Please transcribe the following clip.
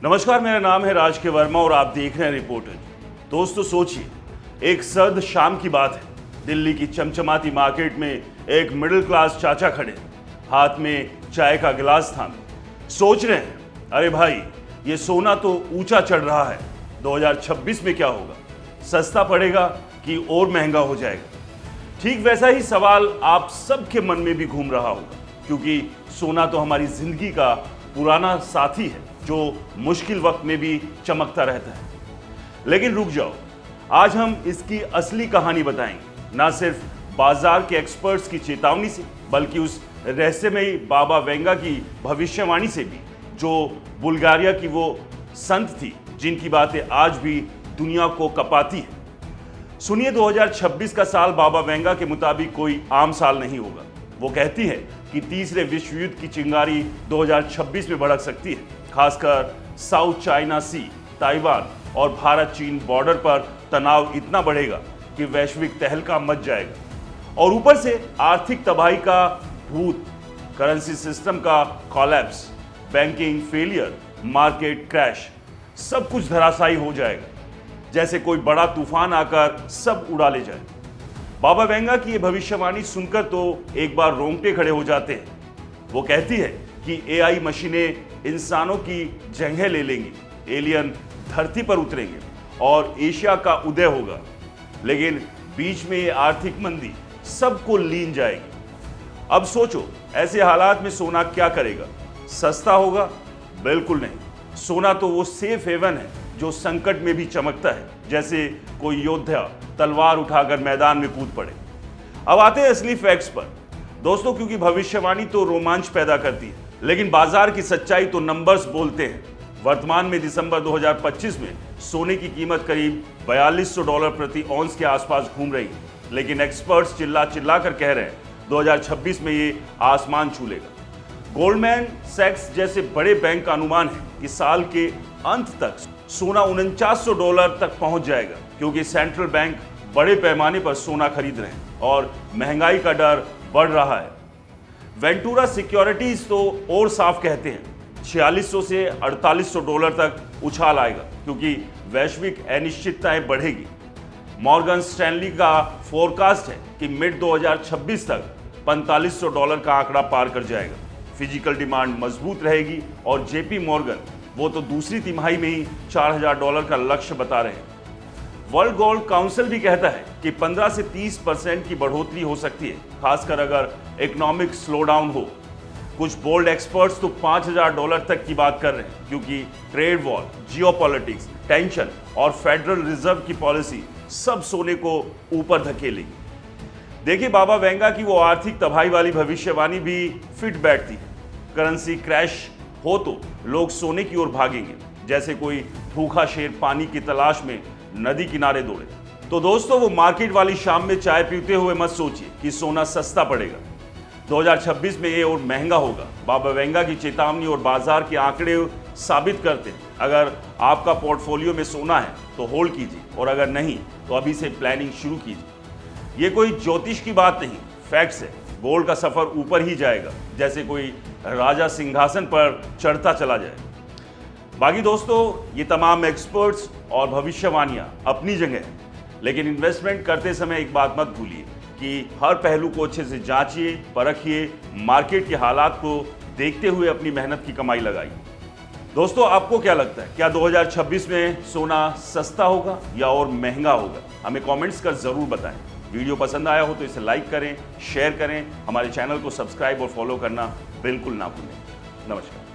नमस्कार, मेरा नाम है राज के वर्मा और आप देख रहे हैं रिपोर्टर। दोस्तों सोचिए, एक सर्द शाम की बात है। दिल्ली की चमचमाती मार्केट में एक मिडिल क्लास चाचा खड़े, हाथ में चाय का गिलास थामे, सोच रहे हैं, अरे भाई ये सोना तो ऊंचा चढ़ रहा है, 2026 में क्या होगा, सस्ता पड़ेगा कि और महंगा हो जाएगा। ठीक वैसा ही सवाल आप सबके मन में भी घूम रहा होगा, क्योंकि सोना तो हमारी जिंदगी का पुराना साथी है जो मुश्किल वक्त में भी चमकता रहता है। लेकिन रुक जाओ, आज हम इसकी असली कहानी बताएंगे, ना सिर्फ बाजार के एक्सपर्ट्स की चेतावनी से, बल्कि उस रहस्यमयी बाबा वेंगा की भविष्यवाणी से भी, जो बुल्गारिया की वो संत थी जिनकी बातें आज भी दुनिया को कपाती है। सुनिए, 2026 का साल बाबा वेंगा के मुताबिक कोई आम साल नहीं होगा। वो कहती है कि तीसरे विश्व युद्ध की चिंगारी 2026 में भड़क सकती है, खासकर साउथ चाइना सी, ताइवान और भारत चीन बॉर्डर पर तनाव इतना बढ़ेगा कि वैश्विक तहलका मच जाएगा। और ऊपर से आर्थिक तबाही का भूत, करेंसी सिस्टम का collapse, banking failure, market crash, सब कुछ धराशायी हो जाएगा, जैसे कोई बड़ा तूफान आकर सब उड़ा ले जाए। बाबा वेंगा की ये भविष्यवाणी सुनकर तो एक बार रोंगटे खड़े हो जाते हैं। वो कहती है कि एआई मशीनें इंसानों की जगह ले लेंगी, एलियन धरती पर उतरेंगे और एशिया का उदय होगा। लेकिन बीच में ये आर्थिक मंदी सबको लीन जाएगी। अब सोचो, ऐसे हालात में सोना क्या करेगा? सस्ता होगा? बिल्कुल नहीं। सोना तो वो सेफ हेवन है जो संकट में भी चमकता है, जैसे कोई योद्धा तलवार उठाकर मैदान में कूद पड़े। अब आते हैं असली फैक्ट्स पर दोस्तों, क्योंकि भविष्यवाणी तो रोमांच पैदा करती है, लेकिन बाजार की सच्चाई तो नंबर्स बोलते हैं। वर्तमान में दिसंबर 2025 में सोने की कीमत करीब $4200 प्रति औंस के आसपास घूम रही है, लेकिन एक्सपर्ट्स चिल्ला चिल्ला कर कह रहे हैं 2026 में ये आसमान छू लेगा। गोल्डमैन सैक्स जैसे बड़े बैंक का अनुमान है कि साल के अंत तक सोना $4900 तक पहुंच जाएगा, क्योंकि सेंट्रल बैंक बड़े पैमाने पर सोना खरीद रहे हैं और महंगाई का डर बढ़ रहा है। वेंटूरा सिक्योरिटीज तो और साफ कहते हैं $4600 से $4800 तक उछाल आएगा, क्योंकि वैश्विक अनिश्चितताएं बढ़ेगी। मॉर्गन स्टैनली का फोरकास्ट है कि मिड 2026 तक $4500 का आंकड़ा पार कर जाएगा। फिजिकल डिमांड मजबूत रहेगी और जेपी मॉर्गन वो तो दूसरी तिमाही में ही $4000 का लक्ष्य बता रहे हैं। वर्ल्ड गोल्ड काउंसिल भी कहता है कि 15 से 30% की बढ़ोतरी हो सकती है, खासकर अगर इकोनॉमिक स्लोडाउन हो। कुछ बोल्ड एक्सपर्ट्स तो $5000 तक की बात कर रहे हैं, क्योंकि ट्रेड वॉर, जियोपॉलिटिक्स, टेंशन और फेडरल रिजर्व की पॉलिसी सब सोने को ऊपर धकेलेगी। देखिए, बाबा वेंगा की वो आर्थिक तबाही वाली भविष्यवाणी भी फिट बैठती है। करेंसी क्रैश हो तो लोग सोने की ओर भागेंगे, जैसे कोई भूखा शेर पानी की तलाश में नदी किनारे दौड़े। तो दोस्तों, वो मार्केट वाली शाम में चाय पीते हुए मत सोचिए कि सोना सस्ता पड़ेगा, 2026 में ये और महंगा होगा। बाबा वेंगा की चेतावनी और बाजार के आंकड़े साबित करते हैं। अगर आपका पोर्टफोलियो में सोना है तो होल्ड कीजिए, और अगर नहीं तो अभी से प्लानिंग शुरू कीजिए। ये कोई ज्योतिष की बात नहीं, फैक्ट्स है। गोल्ड का सफर ऊपर ही जाएगा, जैसे कोई राजा सिंहासन पर चढ़ता चला जाए। बाकी दोस्तों, ये तमाम एक्सपर्ट्स और भविष्यवाणियां अपनी जगह है, लेकिन इन्वेस्टमेंट करते समय एक बात मत भूलिए कि हर पहलू को अच्छे से जांचिए, परखिए, मार्केट के हालात को देखते हुए अपनी मेहनत की कमाई लगाइए। दोस्तों, आपको क्या लगता है, क्या 2026 में सोना सस्ता होगा या और महंगा होगा? हमें कमेंट्स कर जरूर बताएं। वीडियो पसंद आया हो तो इसे लाइक करें, शेयर करें, हमारे चैनल को सब्सक्राइब और फॉलो करना बिल्कुल ना भूलें। नमस्कार।